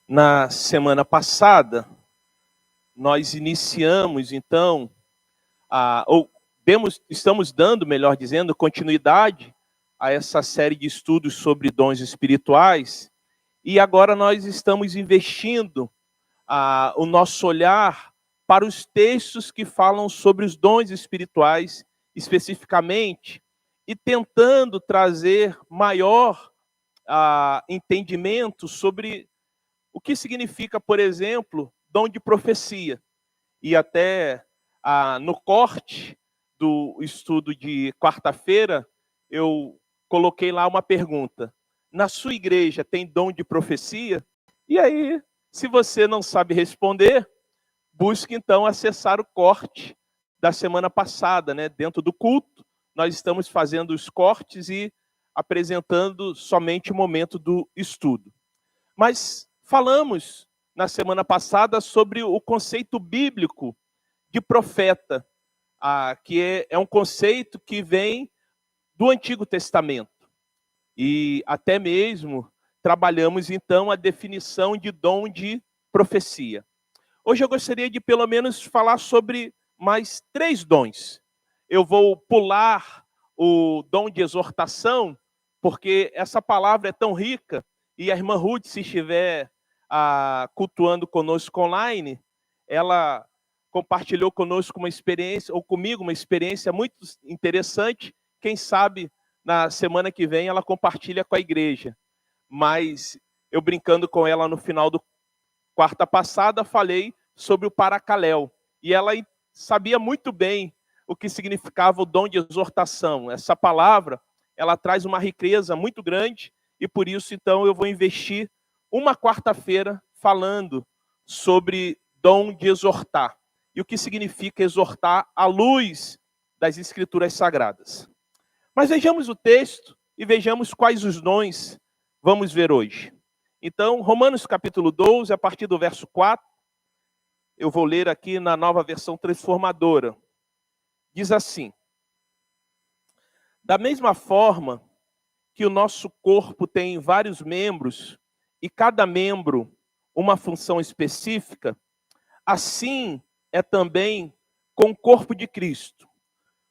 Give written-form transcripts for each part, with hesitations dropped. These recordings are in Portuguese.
Na semana passada, nós iniciamos, então, estamos dando, melhor dizendo, continuidade a essa série de estudos sobre dons espirituais, e agora nós estamos investindo o nosso olhar para os textos que falam sobre os dons espirituais, especificamente, e tentando trazer maior entendimento sobre o que significa, por exemplo, dom de profecia. E até no corte do estudo de quarta-feira, eu coloquei lá uma pergunta: na sua igreja tem dom de profecia? E aí, se você não sabe responder, busque então acessar o corte da semana passada, né? Dentro do culto, nós estamos fazendo os cortes e apresentando somente o momento do estudo. Mas falamos na semana passada sobre o conceito bíblico de profeta, que é um conceito que vem do Antigo Testamento. E até mesmo trabalhamos então a definição de dom de profecia. Hoje eu gostaria de pelo menos falar sobre mais 3 dons. Eu vou pular o dom de exortação, porque essa palavra é tão rica, e a irmã Ruth, se estiver cultuando conosco online, ela compartilhou conosco uma experiência, ou comigo uma experiência muito interessante. Quem sabe na semana que vem ela compartilha com a igreja. Mas eu brincando com ela no final do quarta passada, falei sobre o paracaléu. E ela sabia muito bem o que significava o dom de exortação. Essa palavra, ela traz uma riqueza muito grande, e por isso, então, eu vou investir uma quarta-feira falando sobre dom de exortar. E o que significa exortar à luz das Escrituras Sagradas. Mas vejamos o texto e vejamos quais os dons vamos ver hoje. Então, Romanos capítulo 12, a partir do verso 4, eu vou ler aqui na Nova Versão Transformadora. Diz assim: da mesma forma que o nosso corpo tem vários membros, e cada membro uma função específica, assim é também com o corpo de Cristo.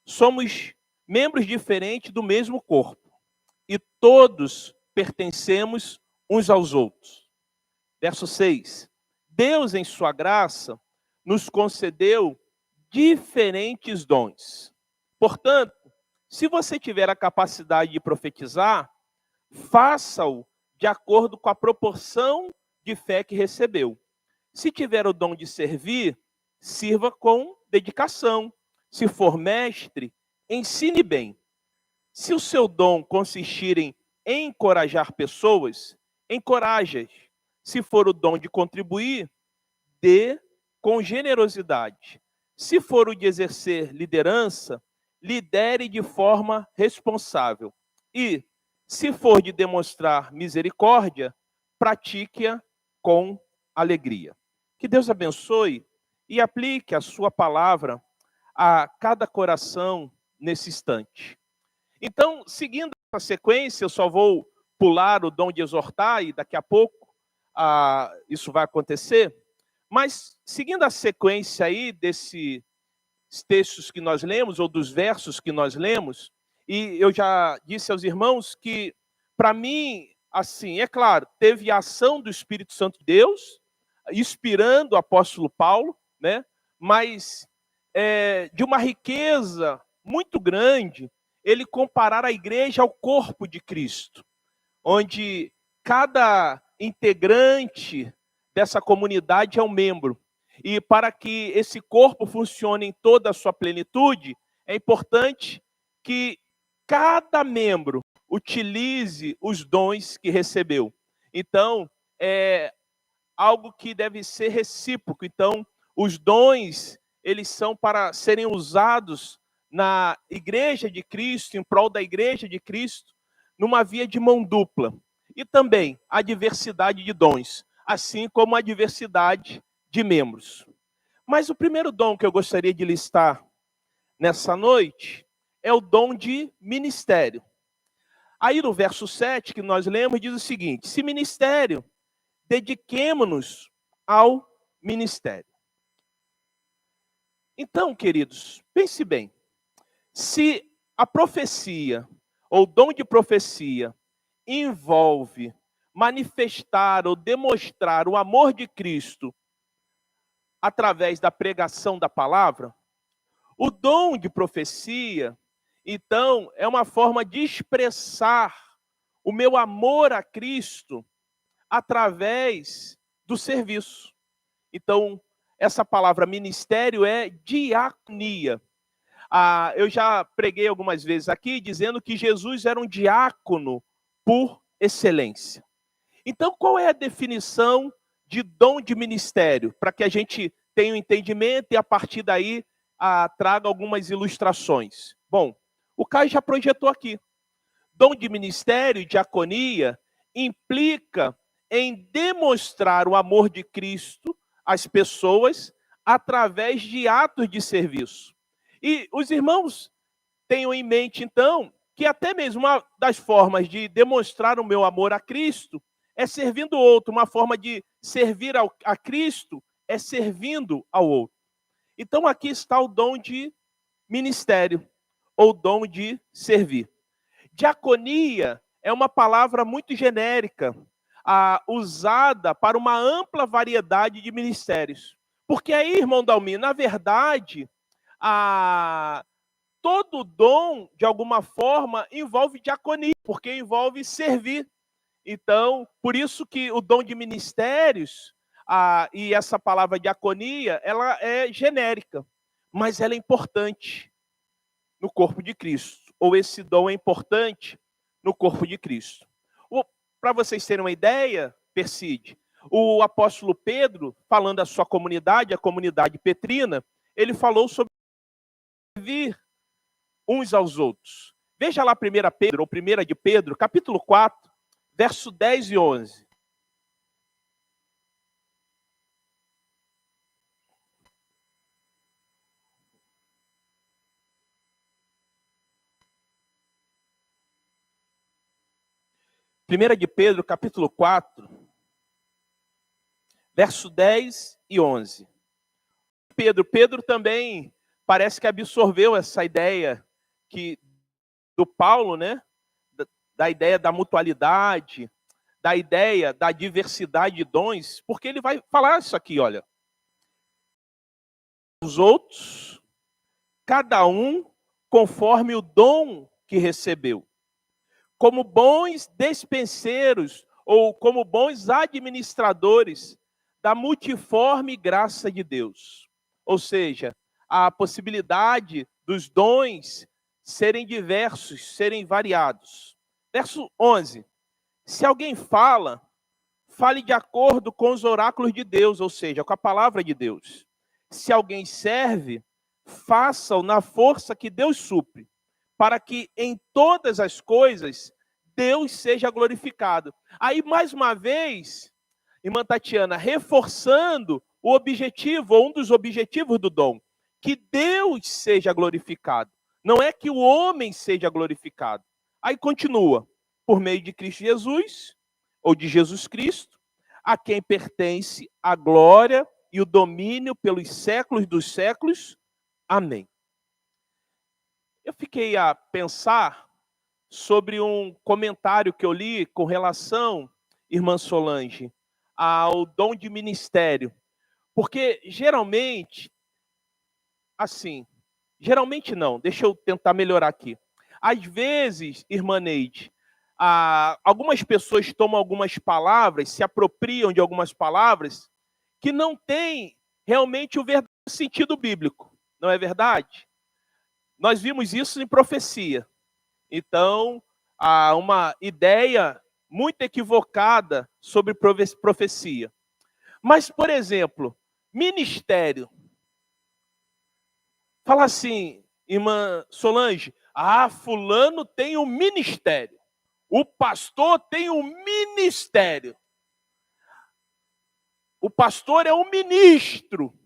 Somos membros diferentes do mesmo corpo, e todos pertencemos uns aos outros. Verso 6. Deus, em sua graça, nos concedeu diferentes dons. Portanto, se você tiver a capacidade de profetizar, faça-o de acordo com a proporção de fé que recebeu. Se tiver o dom de servir, sirva com dedicação. Se for mestre, ensine bem. Se o seu dom consistir em encorajar pessoas, encoraje-as. Se for o dom de contribuir, dê com generosidade. Se for o de exercer liderança, lidere de forma responsável. E, se for de demonstrar misericórdia, pratique-a com alegria. Que Deus abençoe e aplique a sua palavra a cada coração nesse instante. Então, seguindo essa sequência, eu só vou pular o dom de exortar, e daqui a pouco isso vai acontecer. Mas, seguindo a sequência aí desses textos que nós lemos, ou dos versos que nós lemos, e eu já disse aos irmãos que, para mim, assim, é claro, teve a ação do Espírito Santo de Deus, inspirando o apóstolo Paulo, né? Mas de uma riqueza muito grande, ele comparar a igreja ao corpo de Cristo, onde cada integrante dessa comunidade é um membro. E para que esse corpo funcione em toda a sua plenitude, é importante que cada membro utilize os dons que recebeu. Então, é algo que deve ser recíproco. Então, os dons, eles são para serem usados na igreja de Cristo, em prol da igreja de Cristo, numa via de mão dupla. E também a diversidade de dons, assim como a diversidade de membros. Mas o primeiro dom que eu gostaria de listar nessa noite é o dom de ministério. Aí no verso 7 que nós lemos diz o seguinte: se ministério dediquemo-nos ao ministério. Então, queridos, pense bem. Se a profecia, ou dom de profecia, envolve manifestar ou demonstrar o amor de Cristo através da pregação da palavra, o dom de profecia, então, é uma forma de expressar o meu amor a Cristo através do serviço. Então, essa palavra ministério é diaconia. Eu já preguei algumas vezes aqui dizendo que Jesus era um diácono por excelência. Então, qual é a definição de dom de ministério? Para que a gente tenha um entendimento e, a partir daí, traga algumas ilustrações. Bom, o Caio já projetou aqui. Dom de ministério, diaconia, implica em demonstrar o amor de Cristo às pessoas através de atos de serviço. E os irmãos tenham em mente, então, que até mesmo uma das formas de demonstrar o meu amor a Cristo é servindo o outro. Uma forma de servir a Cristo é servindo ao outro. Então, aqui está o dom de ministério, ou dom de servir. Diaconia é uma palavra muito genérica, usada para uma ampla variedade de ministérios. Porque aí, irmão Dalmi, na verdade, todo dom, de alguma forma, envolve diaconia, porque envolve servir. Então, por isso que o dom de ministérios, e essa palavra diaconia, ela é genérica, mas ela é importante no corpo de Cristo, ou esse dom é importante no corpo de Cristo. Para vocês terem uma ideia, Perside, o apóstolo Pedro, falando à sua comunidade, a comunidade petrina, ele falou sobre servir uns aos outros. Veja lá 1 Pedro, ou 1 de Pedro, capítulo 4, verso 10 e 11. Primeira de Pedro, capítulo 4, verso 10 e 11. Pedro também parece que absorveu essa ideia do Paulo, né? Da ideia da mutualidade, da ideia da diversidade de dons, porque ele vai falar isso aqui, olha. Os outros, cada um conforme o dom que recebeu, como bons despenseiros ou como bons administradores da multiforme graça de Deus. Ou seja, a possibilidade dos dons serem diversos, serem variados. Verso 11. Se alguém fala, fale de acordo com os oráculos de Deus, ou seja, com a palavra de Deus. Se alguém serve, faça-o na força que Deus supre, para que em todas as coisas Deus seja glorificado. Aí, mais uma vez, irmã Tatiana, reforçando o objetivo, ou um dos objetivos do dom, que Deus seja glorificado. Não é que o homem seja glorificado. Aí continua, por meio de Cristo Jesus, ou de Jesus Cristo, a quem pertence a glória e o domínio pelos séculos dos séculos. Amém. Eu fiquei a pensar sobre um comentário que eu li com relação, irmã Solange, ao dom de ministério. Porque geralmente não, deixa eu tentar melhorar aqui. Às vezes, irmã Neide, algumas pessoas tomam algumas palavras, se apropriam de algumas palavras, que não têm realmente o verdadeiro sentido bíblico, não é verdade? Nós vimos isso em profecia. Então, há uma ideia muito equivocada sobre profecia. Mas, por exemplo, ministério. Fala assim, irmã Solange, fulano tem um ministério. O pastor tem um ministério. O pastor é um ministro.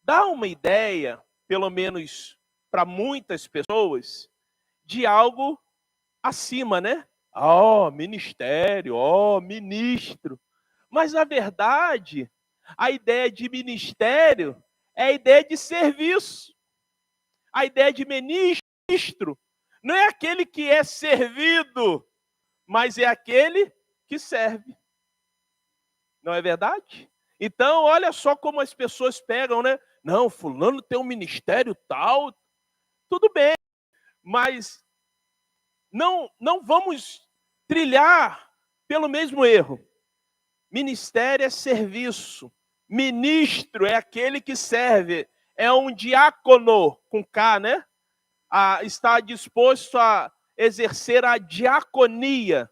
Dá uma ideia, pelo menos para muitas pessoas, de algo acima, né? Ó, ministério, ó, ministro. Mas, na verdade, a ideia de ministério é a ideia de serviço. A ideia de ministro não é aquele que é servido, mas é aquele que serve. Não é verdade? Então, olha só como as pessoas pegam, né? Não, fulano tem um ministério tal. Tudo bem, mas não vamos trilhar pelo mesmo erro. Ministério é serviço. Ministro é aquele que serve. É um diácono, com K, né? Está disposto a exercer a diaconia.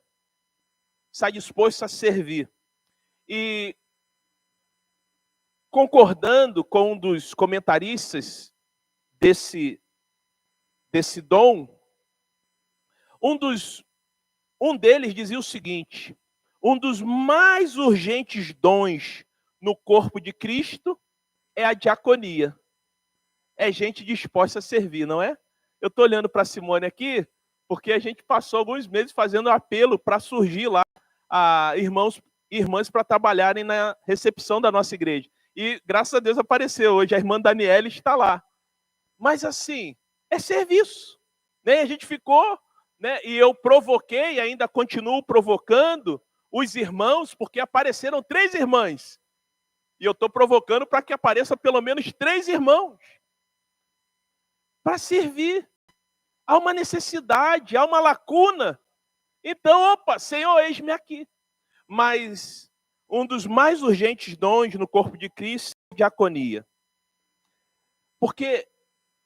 Está disposto a servir. E concordando com um dos comentaristas desse dom, um deles dizia o seguinte: um dos mais urgentes dons no corpo de Cristo é a diaconia. É gente disposta a servir, não é? Eu estou olhando para a Simone aqui, porque a gente passou alguns meses fazendo apelo para surgir lá irmãos e irmãs para trabalharem na recepção da nossa igreja. E graças a Deus apareceu hoje, a irmã Daniela está lá. Mas assim, é serviço. Né? A gente ficou, né? E eu provoquei, ainda continuo provocando os irmãos, porque apareceram 3 irmãs. E eu estou provocando para que apareça pelo menos 3 irmãos. Para servir. Há uma necessidade, há uma lacuna. Então, opa, Senhor, eis-me aqui. Mas um dos mais urgentes dons no corpo de Cristo é a diaconia. Porque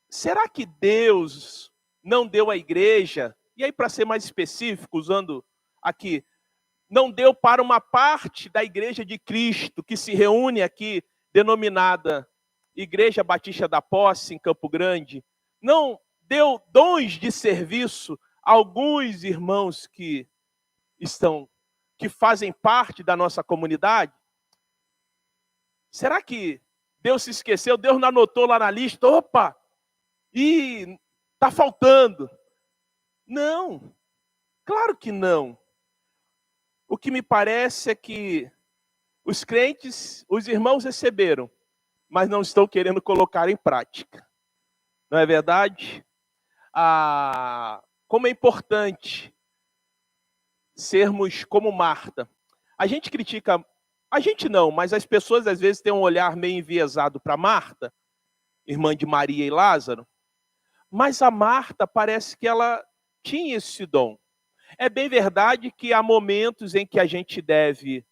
será que Deus não deu à igreja, e aí para ser mais específico, usando aqui, não deu para uma parte da igreja de Cristo que se reúne aqui, denominada Igreja Batista da Posse, em Campo Grande, não deu dons de serviço a alguns irmãos que fazem parte da nossa comunidade? Será que Deus se esqueceu? Deus não anotou lá na lista? Opa! E está faltando. Não, claro que não. O que me parece é que os crentes, os irmãos receberam, mas não estão querendo colocar em prática. Não é verdade? Como é importante sermos como Marta. A gente critica, a gente não, mas as pessoas às vezes têm um olhar meio enviesado para Marta, irmã de Maria e Lázaro, mas a Marta parece que ela tinha esse dom. É bem verdade que há momentos em que a gente deve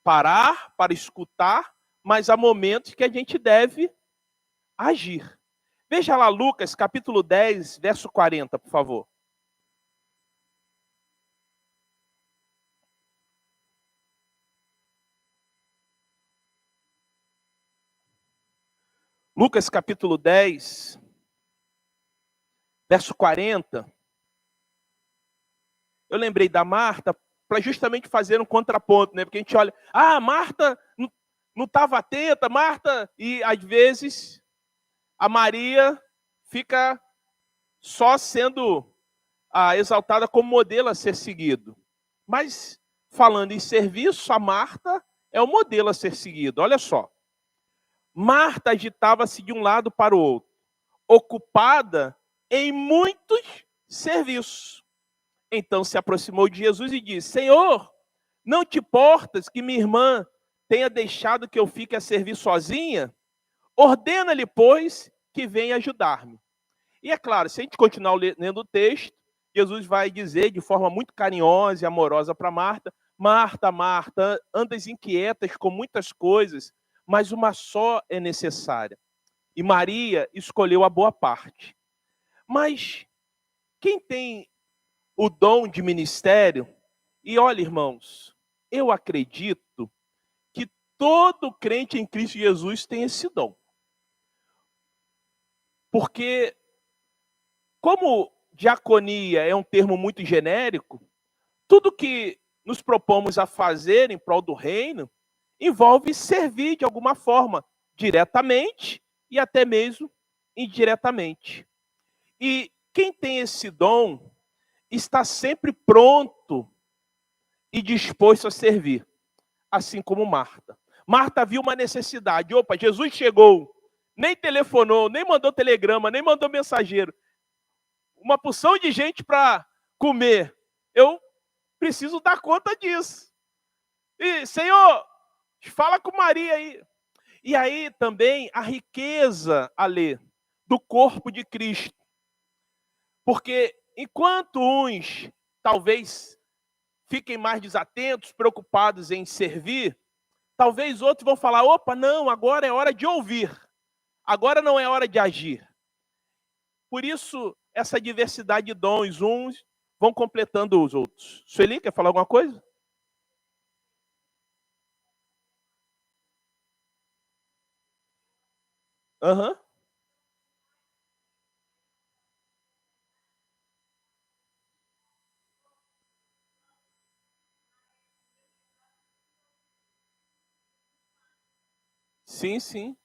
parar para escutar, mas há momentos que a gente deve agir. Veja lá Lucas, capítulo 10, verso 40, por favor. Lucas, capítulo 10, verso 40. Eu lembrei da Marta para justamente fazer um contraponto, né? Porque a gente olha, Marta não estava atenta, Marta, e às vezes a Maria fica só sendo exaltada como modelo a ser seguido. Mas, falando em serviço, a Marta é o modelo a ser seguido. Olha só. Marta agitava-se de um lado para o outro, ocupada em muitos serviços. Então se aproximou de Jesus e disse: Senhor, não te importas que minha irmã tenha deixado que eu fique a servir sozinha? Ordena-lhe, pois, que venha ajudar-me. E é claro, se a gente continuar lendo o texto, Jesus vai dizer de forma muito carinhosa e amorosa para Marta: Marta, Marta, andas inquietas com muitas coisas, mas uma só é necessária. E Maria escolheu a boa parte. Mas quem tem o dom de ministério, e olha, irmãos, eu acredito que todo crente em Cristo Jesus tem esse dom. Porque, como diaconia é um termo muito genérico, tudo que nos propomos a fazer em prol do reino envolve servir de alguma forma, diretamente e até mesmo indiretamente. E quem tem esse dom está sempre pronto e disposto a servir, assim como Marta. Marta viu uma necessidade. Opa, Jesus chegou, nem telefonou, nem mandou telegrama, nem mandou mensageiro. Uma porção de gente para comer. Eu preciso dar conta disso. E, Senhor, fala com Maria aí. E aí também a riqueza, Alê, do corpo de Cristo. Porque enquanto uns talvez fiquem mais desatentos, preocupados em servir, talvez outros vão falar, opa, não, agora é hora de ouvir. Agora não é hora de agir. Por isso, essa diversidade de dons, uns vão completando os outros. Sueli, quer falar alguma coisa? Aham. Sim, sim.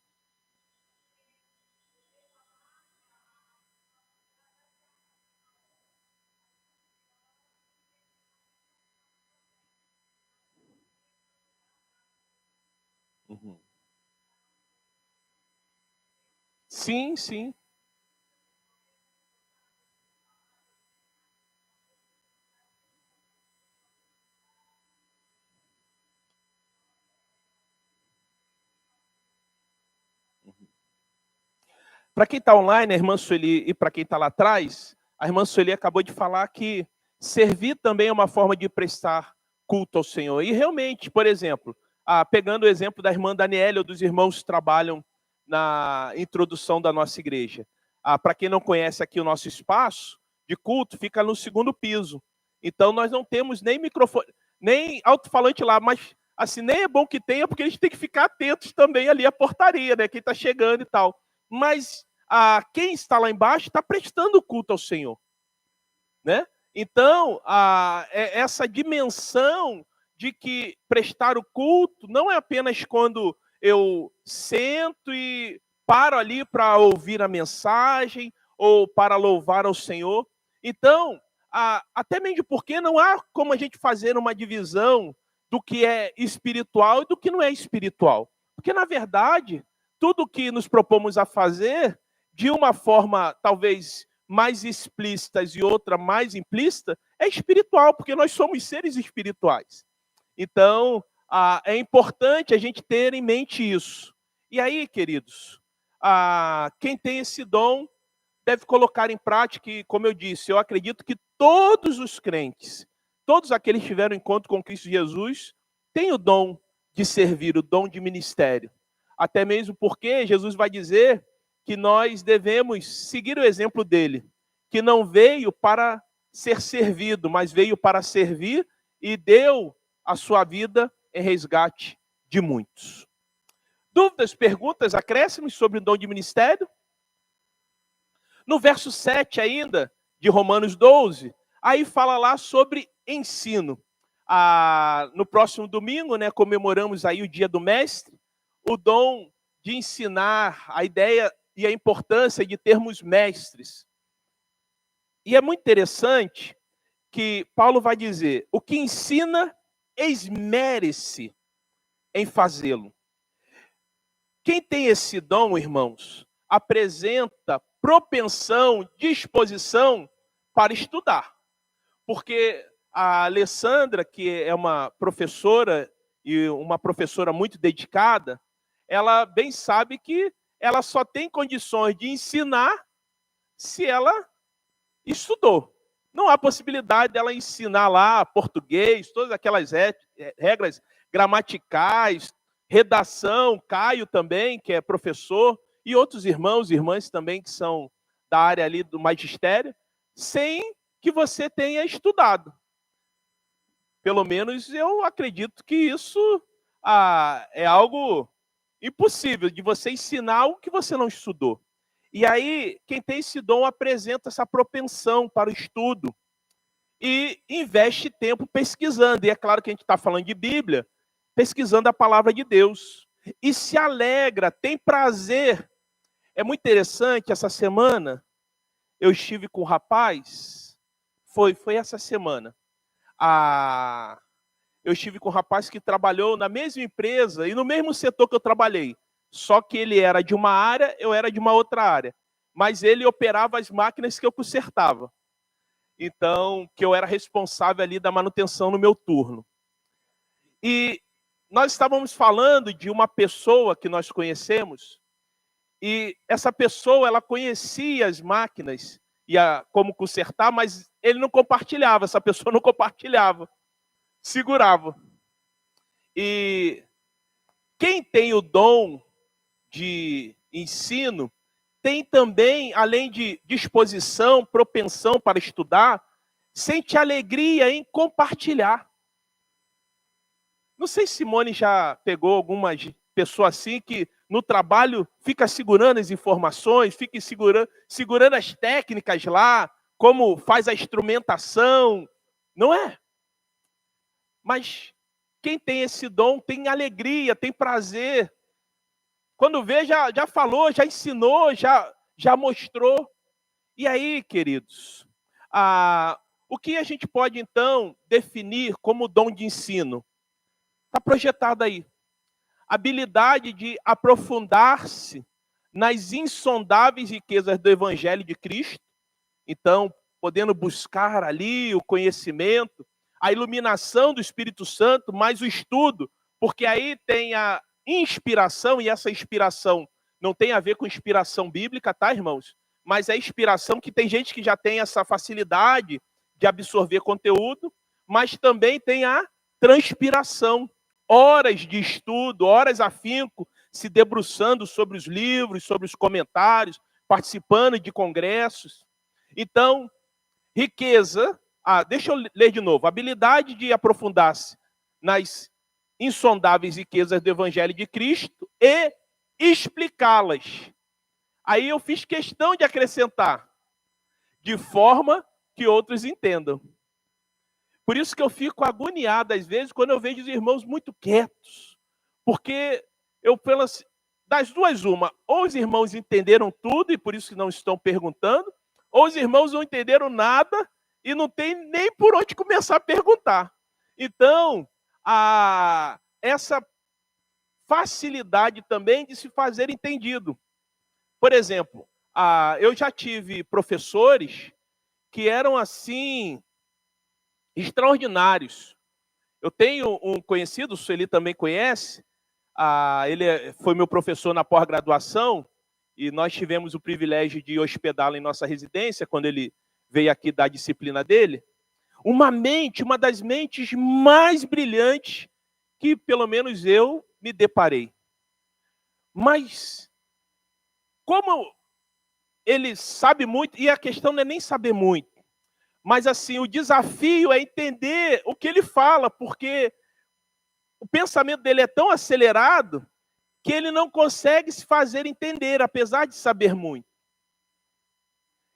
Uhum. Sim, sim. Para quem está online, a irmã Sueli, e para quem está lá atrás, a irmã Sueli acabou de falar que servir também é uma forma de prestar culto ao Senhor. E realmente, por exemplo, pegando o exemplo da irmã Daniela ou dos irmãos que trabalham na introdução da nossa igreja. Para quem não conhece aqui o nosso espaço de culto, fica no segundo piso. Então nós não temos nem microfone, nem alto-falante lá, mas assim, nem é bom que tenha, porque a gente tem que ficar atentos também ali à portaria, né? Quem está chegando e tal. Mas quem está lá embaixo está prestando culto ao Senhor, né? Então, essa dimensão de que prestar o culto não é apenas quando eu sento e paro ali para ouvir a mensagem ou para louvar ao Senhor. Então, até mesmo porque não há como a gente fazer uma divisão do que é espiritual e do que não é espiritual. Porque, na verdade, tudo que nos propomos a fazer, de uma forma talvez mais explícitas e outra mais implícita, é espiritual, porque nós somos seres espirituais. Então, é importante a gente ter em mente isso. E aí, queridos, quem tem esse dom deve colocar em prática, e, como eu disse, eu acredito que todos os crentes, todos aqueles que tiveram encontro com Cristo Jesus, têm o dom de servir, o dom de ministério. Até mesmo porque Jesus vai dizer que nós devemos seguir o exemplo dele, que não veio para ser servido, mas veio para servir e deu a sua vida em resgate de muitos. Dúvidas, perguntas, acréscimos sobre o dom de ministério? No verso 7 ainda, de Romanos 12, aí fala lá sobre ensino. No próximo domingo, né, comemoramos aí o Dia do Mestre, o dom de ensinar, a ideia e a importância de termos mestres. E é muito interessante que Paulo vai dizer, o que ensina, esmere-se em fazê-lo. Quem tem esse dom, irmãos, apresenta propensão, disposição para estudar. Porque a Alessandra, que é uma professora e uma professora muito dedicada, ela bem sabe que ela só tem condições de ensinar se ela estudou. Não há possibilidade dela ensinar lá português, todas aquelas regras gramaticais, redação, Caio também, que é professor, e outros irmãos e irmãs também que são da área ali do magistério, sem que você tenha estudado. Pelo menos eu acredito que isso é algo impossível, de você ensinar algo que você não estudou. E aí, quem tem esse dom apresenta essa propensão para o estudo e investe tempo pesquisando. E é claro que a gente está falando de Bíblia, pesquisando a palavra de Deus. E se alegra, tem prazer. É muito interessante, essa semana eu estive com um rapaz Foi essa semana. Eu estive com um rapaz que trabalhou na mesma empresa e no mesmo setor que eu trabalhei. Só que ele era de uma área, eu era de uma outra área. Mas ele operava as máquinas que eu consertava. Então, que eu era responsável ali da manutenção no meu turno. E nós estávamos falando de uma pessoa que nós conhecemos, e essa pessoa, ela conhecia as máquinas, como consertar, mas ele não compartilhava, essa pessoa não compartilhava, segurava. E quem tem o dom de ensino, tem também, além de disposição, propensão para estudar, sente alegria em compartilhar. Não sei se Simone já pegou algumas pessoas assim que no trabalho fica segurando as informações, fica segurando as técnicas lá, como faz a instrumentação, não é? Mas quem tem esse dom tem alegria, tem prazer. Quando vê, já falou, já ensinou, já mostrou. E aí, queridos, o que a gente pode, então, definir como dom de ensino? Está projetado aí. Habilidade de aprofundar-se nas insondáveis riquezas do Evangelho de Cristo. Então, podendo buscar ali o conhecimento, a iluminação do Espírito Santo, mais o estudo, porque aí tem a inspiração, e essa inspiração não tem a ver com inspiração bíblica, tá, irmãos? Mas é inspiração que tem gente que já tem essa facilidade de absorver conteúdo, mas também tem a transpiração. Horas de estudo, horas afinco, se debruçando sobre os livros, sobre os comentários, participando de congressos. Então, riqueza, deixa eu ler de novo, habilidade de aprofundar-se nas insondáveis riquezas do Evangelho de Cristo e explicá-las. Aí eu fiz questão de acrescentar, de forma que outros entendam. Por isso que eu fico agoniado, às vezes, quando eu vejo os irmãos muito quietos. Porque das duas, uma, ou os irmãos entenderam tudo e por isso que não estão perguntando, ou os irmãos não entenderam nada e não tem nem por onde começar a perguntar. Então, essa facilidade também de se fazer entendido. Por exemplo, eu já tive professores que eram assim extraordinários. Eu tenho um conhecido, o Sueli também conhece, ele foi meu professor na pós-graduação e nós tivemos o privilégio de hospedá-lo em nossa residência quando ele veio aqui dar a disciplina dele. Uma das mentes mais brilhantes que pelo menos eu me deparei. Mas como ele sabe muito, e a questão não é nem saber muito, mas assim, o desafio é entender o que ele fala, porque o pensamento dele é tão acelerado que ele não consegue se fazer entender, apesar de saber muito.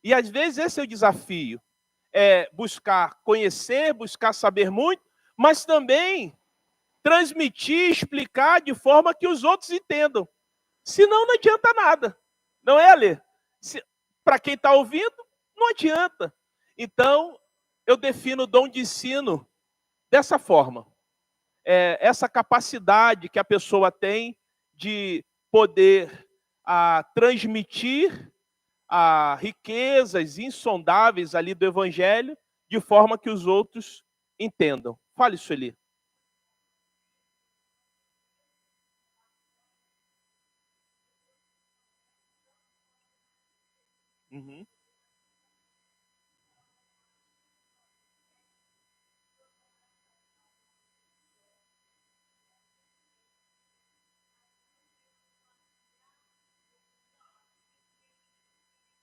E às vezes esse é o desafio, é buscar conhecer, buscar saber muito, mas também transmitir, explicar de forma que os outros entendam. Senão não adianta nada. Não é, Alê? Para quem está ouvindo, não adianta. Então, eu defino o dom de ensino dessa forma. Essa capacidade que a pessoa tem de poder transmitir riquezas insondáveis ali do Evangelho de forma que os outros entendam. Fale, Sueli. Uhum.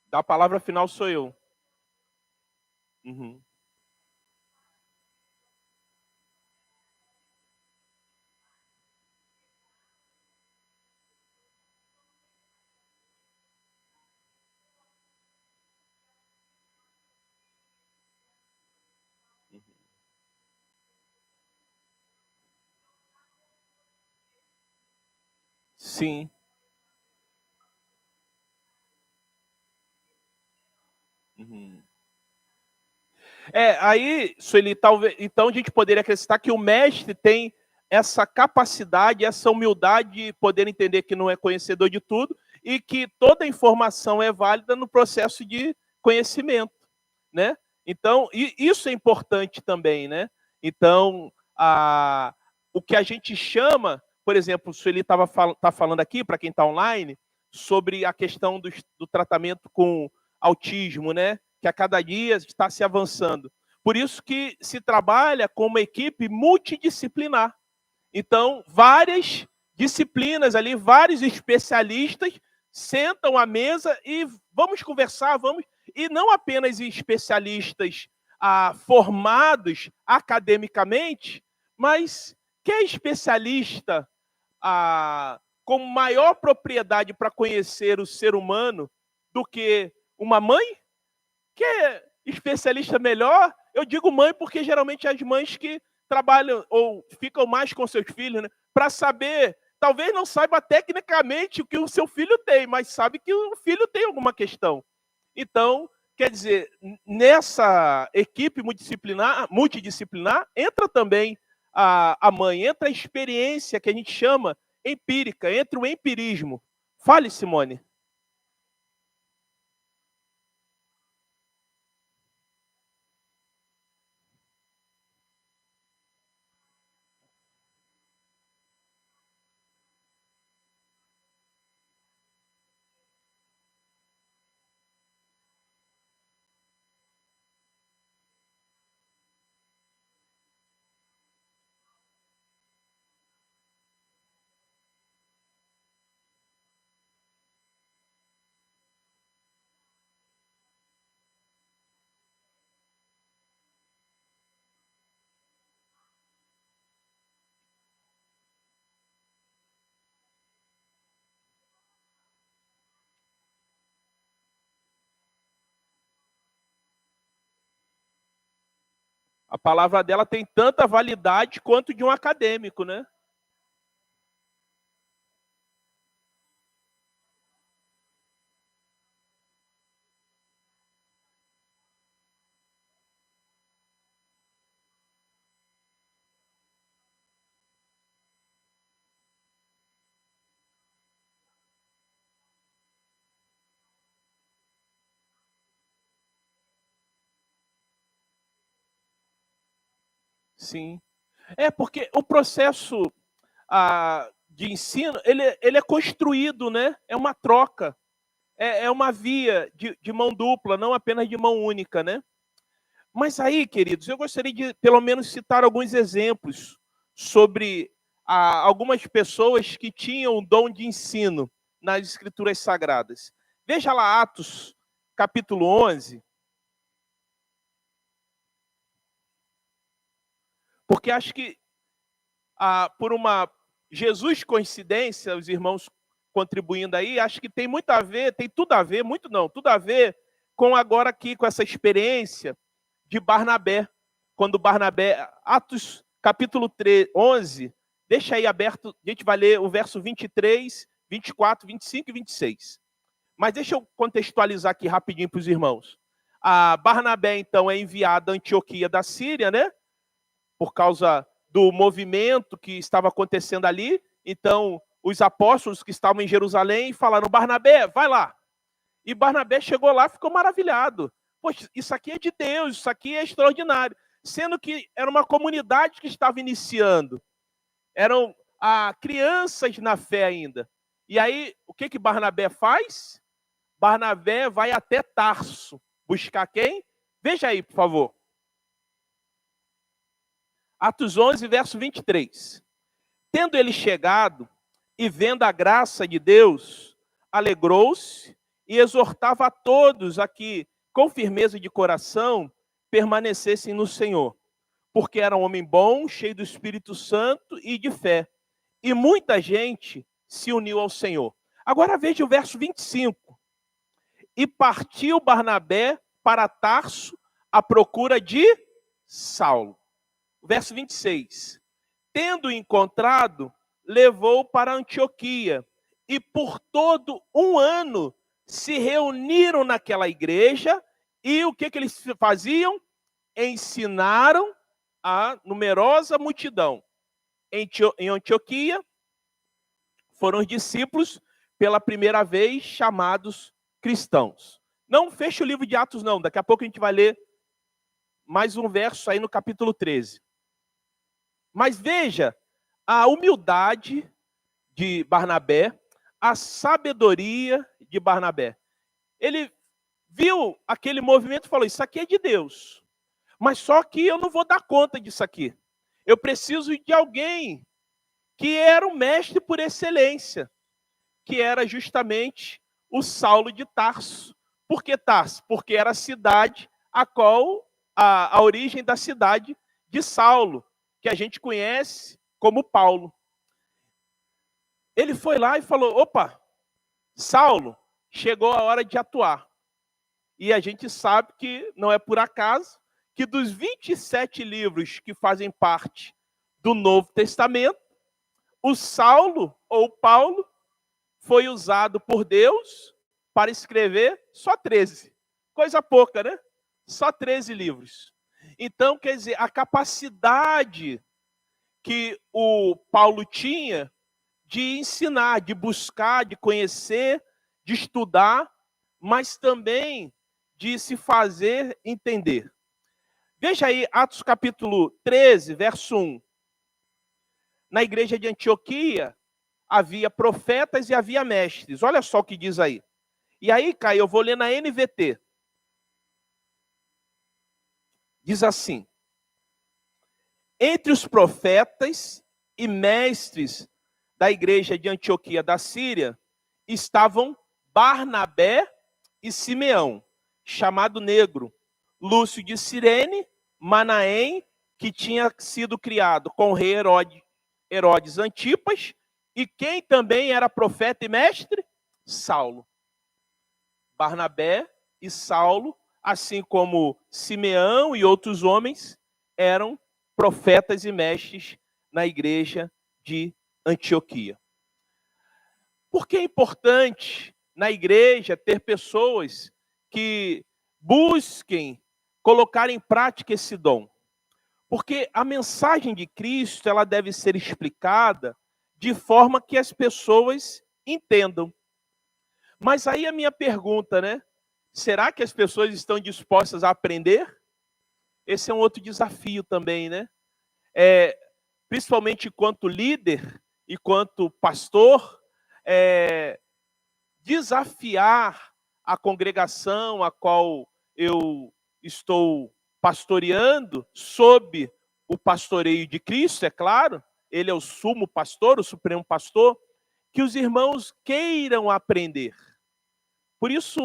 Da palavra final sou eu. Uhum. Sim. Uhum. Aí, Sueli, talvez, então a gente poderia acrescentar que o mestre tem essa capacidade, essa humildade de poder entender que não é conhecedor de tudo e que toda informação é válida no processo de conhecimento, né? Então, isso é importante também, né? Então, o que a gente chama, por exemplo, o Sueli tá falando aqui, para quem está online, sobre a questão do tratamento com autismo, né? Que a cada dia está se avançando. Por isso que se trabalha com uma equipe multidisciplinar. Então, várias disciplinas ali, vários especialistas sentam à mesa e vamos conversar, vamos. E não apenas especialistas formados academicamente, mas que é especialista com maior propriedade para conhecer o ser humano do que uma mãe? Que é especialista melhor? Eu digo mãe porque geralmente as mães que trabalham ou ficam mais com seus filhos, né, para saber, talvez não saiba tecnicamente o que o seu filho tem, mas sabe que o filho tem alguma questão. Então, quer dizer, nessa equipe multidisciplinar entra também a mãe, entra a experiência que a gente chama empírica, entra o empirismo. Fale, Simone. A palavra dela tem tanta validade quanto de um acadêmico, né? Sim. Porque o processo de ensino, ele é construído, né? É uma troca. É uma via de mão dupla, não apenas de mão única, né? Mas aí, queridos, eu gostaria de, pelo menos, citar alguns exemplos sobre algumas pessoas que tinham o dom de ensino nas Escrituras Sagradas. Veja lá Atos, capítulo 11, porque acho que, por uma Jesus coincidência, os irmãos contribuindo aí, acho que tem muito a ver, tem tudo a ver, muito não, tudo a ver com agora aqui, com essa experiência de Barnabé. Quando Barnabé, Atos capítulo 11, deixa aí aberto, a gente vai ler o verso 23, 24, 25 e 26. Mas deixa eu contextualizar aqui rapidinho para os irmãos. A Barnabé, então, é enviada a Antioquia da Síria, né? Por causa do movimento que estava acontecendo ali. Então, os apóstolos que estavam em Jerusalém falaram: Barnabé, vai lá. E Barnabé chegou lá e ficou maravilhado. Poxa, isso aqui é de Deus, isso aqui é extraordinário. Sendo que era uma comunidade que estava iniciando. Eram crianças na fé ainda. E aí, o que Barnabé faz? Barnabé vai até Tarso. Buscar quem? Veja aí, por favor. Atos 11, verso 23. Tendo ele chegado e vendo a graça de Deus, alegrou-se e exortava a todos a que, com firmeza de coração, permanecessem no Senhor, porque era um homem bom, cheio do Espírito Santo e de fé. E muita gente se uniu ao Senhor. Agora veja o verso 25. E partiu Barnabé para Tarso à procura de Saulo. Verso 26. Tendo encontrado, levou para Antioquia. E por todo um ano se reuniram naquela igreja. E o que eles faziam? ensinaram a numerosa multidão. Em Antioquia, foram os discípulos, pela primeira vez, chamados cristãos. Não feche o livro de Atos, não. Daqui a pouco a gente vai ler mais um verso aí no capítulo 13. Mas veja a humildade de Barnabé, a sabedoria de Barnabé. Ele viu aquele movimento e falou, isso aqui é de Deus. Mas só que eu não vou dar conta disso aqui. Eu preciso de alguém que era o mestre por excelência, que era justamente o Saulo de Tarso. Por que Tarso? Porque era a cidade a qual a origem da cidade de Saulo, que a gente conhece como Paulo. Ele foi lá e falou, opa, Saulo, chegou a hora de atuar. E a gente sabe que não é por acaso que dos 27 livros que fazem parte do Novo Testamento, o Saulo, ou Paulo, foi usado por Deus para escrever só 13. Coisa pouca, né? Só 13 livros. Então, quer dizer, a capacidade que o Paulo tinha de ensinar, de buscar, de conhecer, de estudar, mas também de se fazer entender. Veja aí, Atos capítulo 13, verso 1. Na igreja de Antioquia, havia profetas e havia mestres. Olha só o que diz aí. E aí, Caio, eu vou ler na NVT. Diz assim: entre os profetas e mestres da igreja de Antioquia da Síria, estavam Barnabé e Simeão, chamado Negro, Lúcio de Cirene, Manaém, que tinha sido criado com o rei Herodes Antipas, e quem também era profeta e mestre? Saulo. Barnabé e Saulo, assim como Simeão e outros homens, eram profetas e mestres na igreja de Antioquia. Por que é importante na igreja ter pessoas que busquem colocar em prática esse dom? Porque a mensagem de Cristo, ela deve ser explicada de forma que as pessoas entendam. Mas aí a minha pergunta, né? Será que as pessoas estão dispostas a aprender? Esse é um outro desafio também, né? Principalmente quanto líder e quanto pastor, desafiar a congregação a qual eu estou pastoreando, sob o pastoreio de Cristo, é claro, ele é o sumo pastor, o supremo pastor, que os irmãos queiram aprender. Por isso,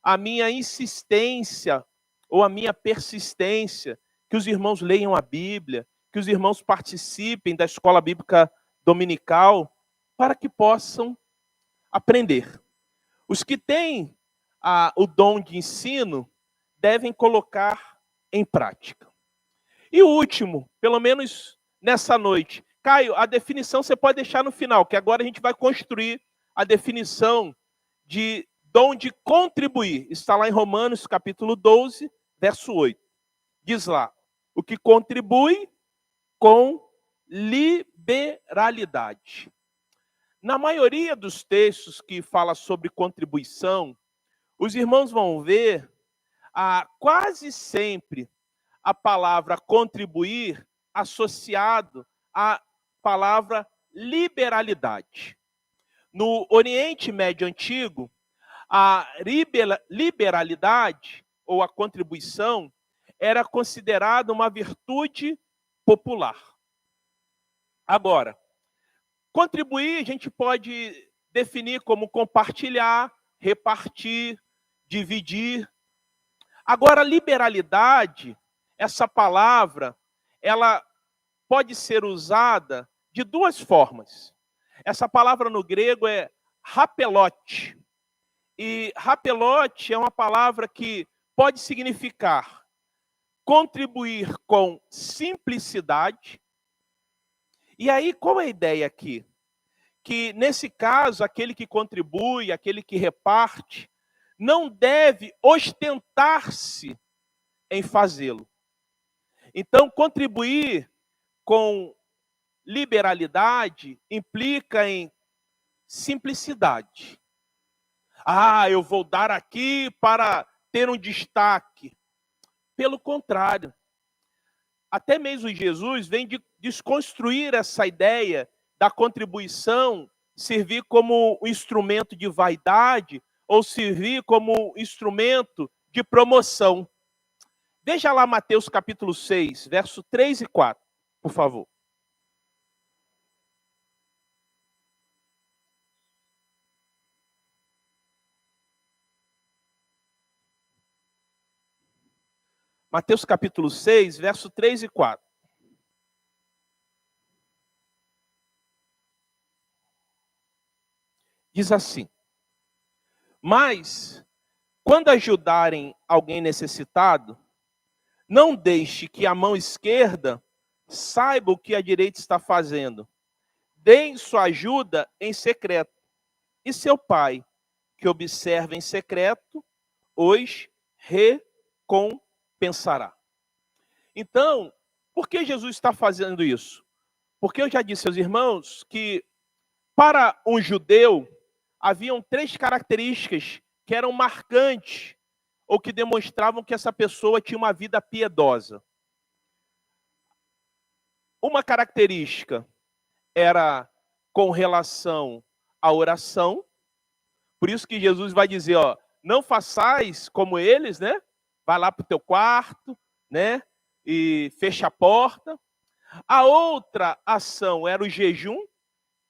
a minha insistência ou a minha persistência, que os irmãos leiam a Bíblia, que os irmãos participem da escola bíblica dominical, para que possam aprender. Os que têm o dom de ensino devem colocar em prática. E o último, pelo menos nessa noite, Caio, a definição você pode deixar no final, que agora a gente vai construir a definição de dom de contribuir. Está lá em Romanos, capítulo 12, verso 8. Diz lá, o que contribui com liberalidade. Na maioria dos textos que fala sobre contribuição, os irmãos vão ver quase sempre a palavra contribuir associado à palavra liberalidade. No Oriente Médio Antigo, a liberalidade ou a contribuição era considerada uma virtude popular. Agora, contribuir a gente pode definir como compartilhar, repartir, dividir. Agora, liberalidade, essa palavra, ela pode ser usada de duas formas. Essa palavra no grego é rapelote. E rapelote é uma palavra que pode significar contribuir com simplicidade. E aí, qual é a ideia aqui? Que, nesse caso, aquele que contribui, aquele que reparte, não deve ostentar-se em fazê-lo. Então, contribuir com liberalidade implica em simplicidade. Eu vou dar aqui para ter um destaque. Pelo contrário, até mesmo Jesus vem de desconstruir essa ideia da contribuição servir como um instrumento de vaidade ou servir como um instrumento de promoção. Veja lá Mateus capítulo 6, verso 3 e 4, por favor. Mateus capítulo 6, verso 3 e 4. Diz assim: mas, quando ajudarem alguém necessitado, não deixe que a mão esquerda saiba o que a direita está fazendo. Deem sua ajuda em secreto. E seu pai, que observa em secreto, os recompensará. Então, por que Jesus está fazendo isso? Porque eu já disse aos irmãos que, para um judeu, haviam 3 características que eram marcantes ou que demonstravam que essa pessoa tinha uma vida piedosa. Uma característica era com relação à oração. Por isso que Jesus vai dizer, não façais como eles, né? Vai lá para o teu quarto, né? E fecha a porta. A outra ação era o jejum.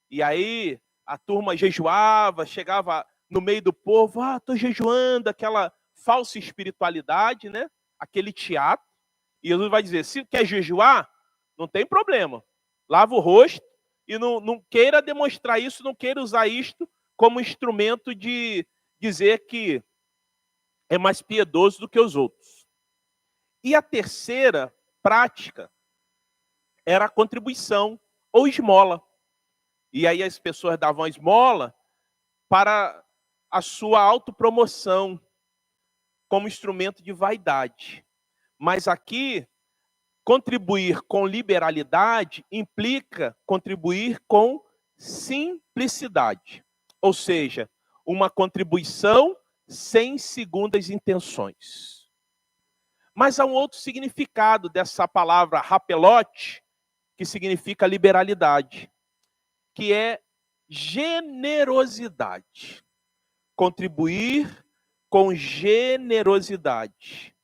E aí a turma jejuava, chegava no meio do povo, estou jejuando, aquela falsa espiritualidade, né? Aquele teatro. E Jesus vai dizer, se quer jejuar, não tem problema. Lava o rosto e não queira demonstrar isso, não queira usar isto como instrumento de dizer que é mais piedoso do que os outros. E a terceira prática era a contribuição ou esmola. E aí as pessoas davam esmola para a sua autopromoção como instrumento de vaidade. Mas aqui, contribuir com liberalidade implica contribuir com simplicidade. Ou seja, uma contribuição sem segundas intenções. Mas há um outro significado dessa palavra rapelote, que significa liberalidade, que é generosidade. Contribuir com generosidade.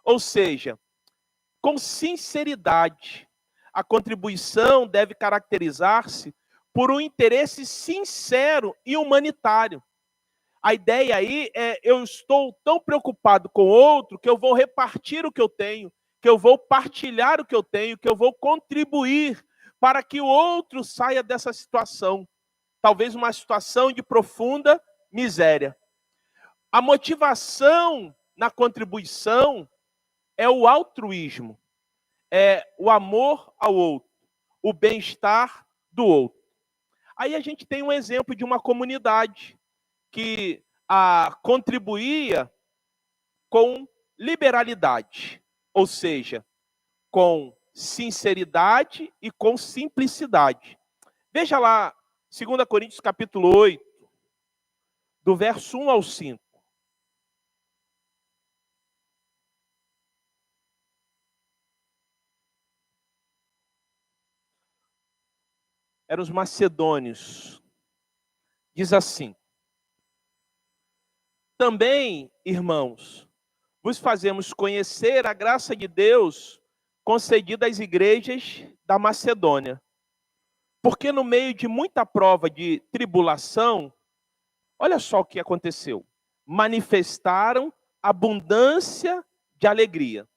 Ou seja, com sinceridade. A contribuição deve caracterizar-se por um interesse sincero e humanitário. A ideia aí é, eu estou tão preocupado com o outro que eu vou repartir o que eu tenho, que eu vou partilhar o que eu tenho, que eu vou contribuir para que o outro saia dessa situação. Talvez uma situação de profunda miséria. A motivação na contribuição é o altruísmo, é o amor ao outro, o bem-estar do outro. Aí a gente tem um exemplo de uma comunidade que contribuía com liberalidade, ou seja, com sinceridade e com simplicidade. Veja lá, 2 Coríntios capítulo 8, do verso 1 ao 5. Eram os macedônios. Diz assim: também, irmãos, vos fazemos conhecer a graça de Deus concedida às igrejas da Macedônia. Porque no meio de muita prova de tribulação, olha só o que aconteceu. Manifestaram abundância de alegria.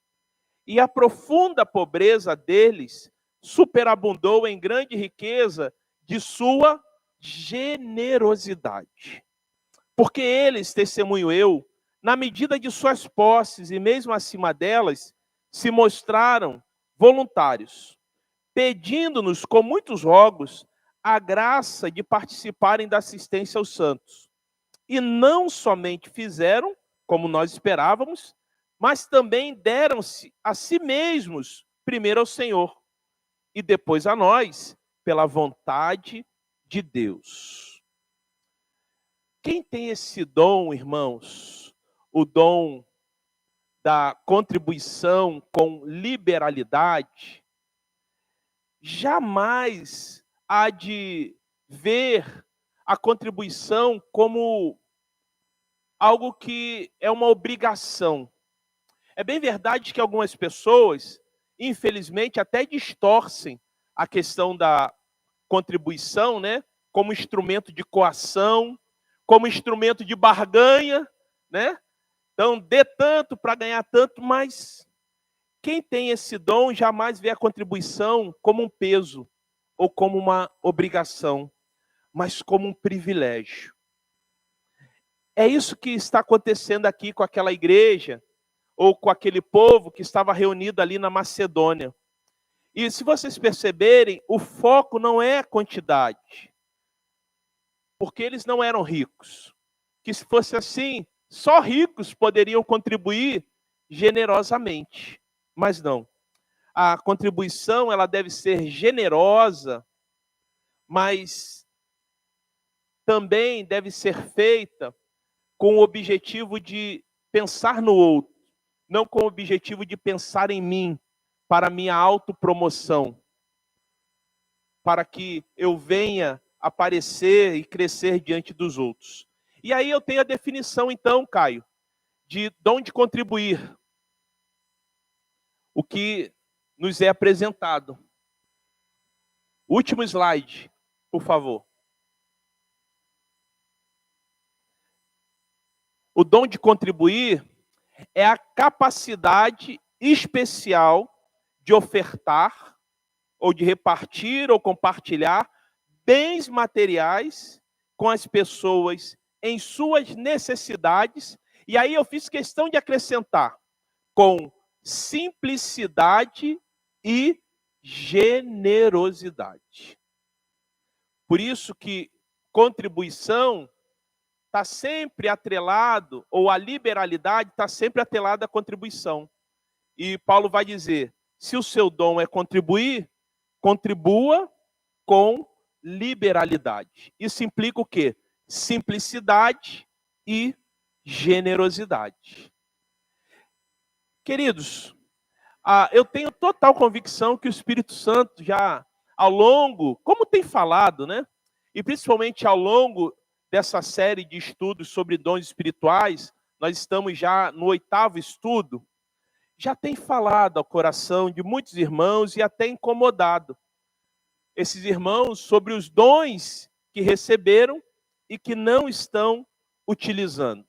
E a profunda pobreza deles superabundou em grande riqueza de sua generosidade. Porque eles, testemunho eu, na medida de suas posses e mesmo acima delas, se mostraram voluntários, pedindo-nos com muitos rogos a graça de participarem da assistência aos santos. E não somente fizeram, como nós esperávamos, mas também deram-se a si mesmos primeiro ao Senhor e depois a nós, pela vontade de Deus. Quem tem esse dom, irmãos, o dom da contribuição com liberalidade, jamais há de ver a contribuição como algo que é uma obrigação. É bem verdade que algumas pessoas, infelizmente, até distorcem a questão da contribuição, né, como instrumento de coação, como instrumento de barganha, né? Então, dê tanto para ganhar tanto, mas quem tem esse dom jamais vê a contribuição como um peso ou como uma obrigação, mas como um privilégio. É isso que está acontecendo aqui com aquela igreja, ou com aquele povo que estava reunido ali na Macedônia. E se vocês perceberem, o foco não é a quantidade, porque eles não eram ricos. Que se fosse assim, só ricos poderiam contribuir generosamente, mas não. A contribuição ela deve ser generosa, mas também deve ser feita com o objetivo de pensar no outro, não com o objetivo de pensar em mim, para minha autopromoção, para que eu venha aparecer e crescer diante dos outros. E aí eu tenho a definição, então, Caio, de dom de contribuir, o que nos é apresentado. Último slide, por favor. O dom de contribuir é a capacidade especial de ofertar, ou de repartir ou compartilhar bens materiais com as pessoas em suas necessidades. E aí eu fiz questão de acrescentar, com simplicidade e generosidade. Por isso que contribuição está sempre atrelado, ou a liberalidade está sempre atrelada à contribuição. E Paulo vai dizer, se o seu dom é contribuir, contribua com liberalidade. Isso implica o quê? Simplicidade e generosidade. Queridos, eu tenho total convicção que o Espírito Santo já, ao longo, como tem falado, né? E principalmente ao longo dessa série de estudos sobre dons espirituais, nós estamos já no 8º estudo, já tem falado ao coração de muitos irmãos e até incomodado esses irmãos sobre os dons que receberam e que não estão utilizando.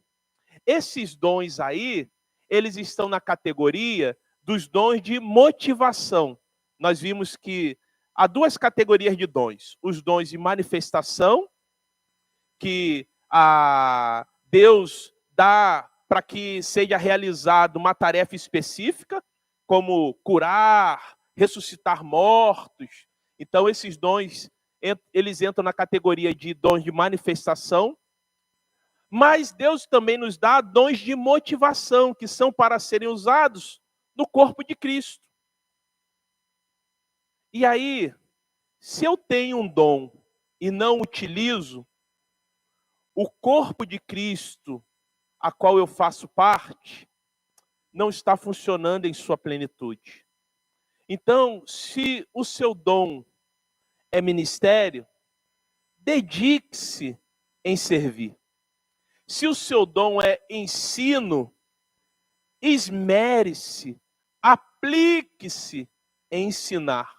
Esses dons aí, eles estão na categoria dos dons de motivação. Nós vimos que há 2 categorias de dons. Os dons de manifestação, que Deus dá para que seja realizada uma tarefa específica, como curar, ressuscitar mortos. Então, esses dons, eles entram na categoria de dons de manifestação. Mas Deus também nos dá dons de motivação, que são para serem usados no corpo de Cristo. E aí, se eu tenho um dom e não utilizo, o corpo de Cristo, a qual eu faço parte, não está funcionando em sua plenitude. Então, se o seu dom é ministério, dedique-se em servir. Se o seu dom é ensino, esmere-se, aplique-se em ensinar.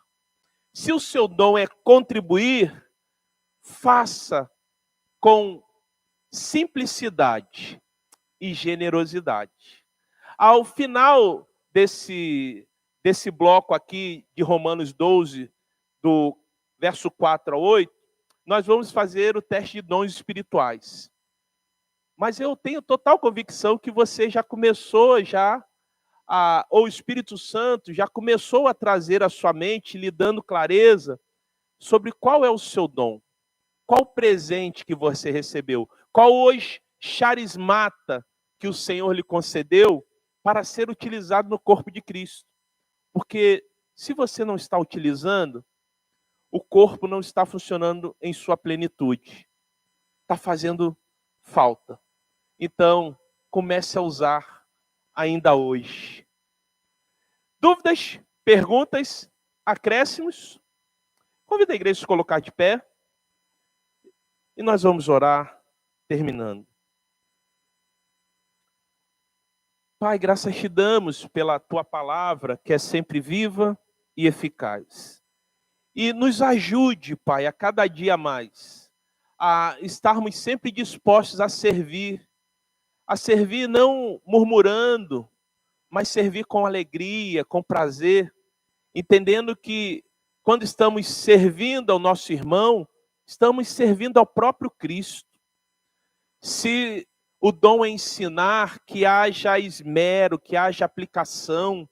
Se o seu dom é contribuir, faça com simplicidade e generosidade. Ao final desse bloco aqui de Romanos 12, do verso 4 a 8, nós vamos fazer o teste de dons espirituais. Mas eu tenho total convicção que você já começou, ou o Espírito Santo já começou a trazer à sua mente, lhe dando clareza sobre qual é o seu dom, qual o presente que você recebeu, qual hoje charismata que o Senhor lhe concedeu para ser utilizado no corpo de Cristo. Porque Se você não está utilizando, o corpo não está funcionando em sua plenitude. Está fazendo falta. Então, comece a usar ainda hoje. Dúvidas, perguntas, acréscimos? Convido a igreja a se colocar de pé. E nós vamos orar, terminando. Pai, graças te damos pela tua palavra, que é sempre viva e eficaz. E nos ajude, Pai, a cada dia mais, a estarmos sempre dispostos a servir não murmurando, mas servir com alegria, com prazer, entendendo que quando estamos servindo ao nosso irmão, estamos servindo ao próprio Cristo. Se o dom é ensinar, que haja esmero, que haja aplicação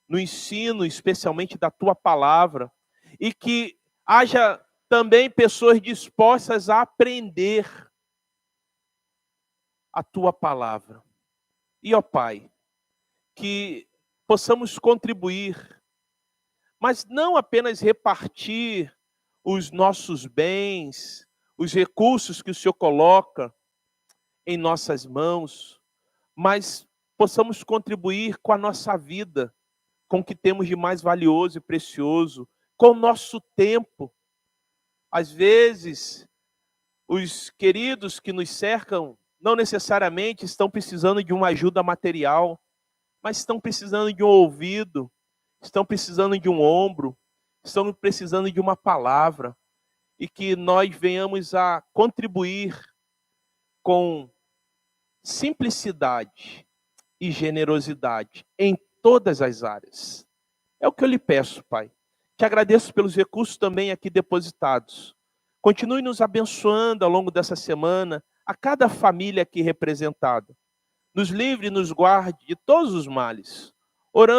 no ensino, especialmente da tua palavra, e que haja também pessoas dispostas a aprender a tua palavra. E, ó Pai, que possamos contribuir, mas não apenas repartir os nossos bens, os recursos que o Senhor coloca em nossas mãos, mas possamos contribuir com a nossa vida, com o que temos de mais valioso e precioso, com o nosso tempo. Às vezes, os queridos que nos cercam não necessariamente estão precisando de uma ajuda material, mas estão precisando de um ouvido, estão precisando de um ombro, estão precisando de uma palavra, e que nós venhamos a contribuir com simplicidade e generosidade em todas as áreas. É o que eu lhe peço, Pai. Te agradeço pelos recursos também aqui depositados. Continue nos abençoando ao longo dessa semana, a cada família aqui representada. Nos livre e nos guarde de todos os males. Oramos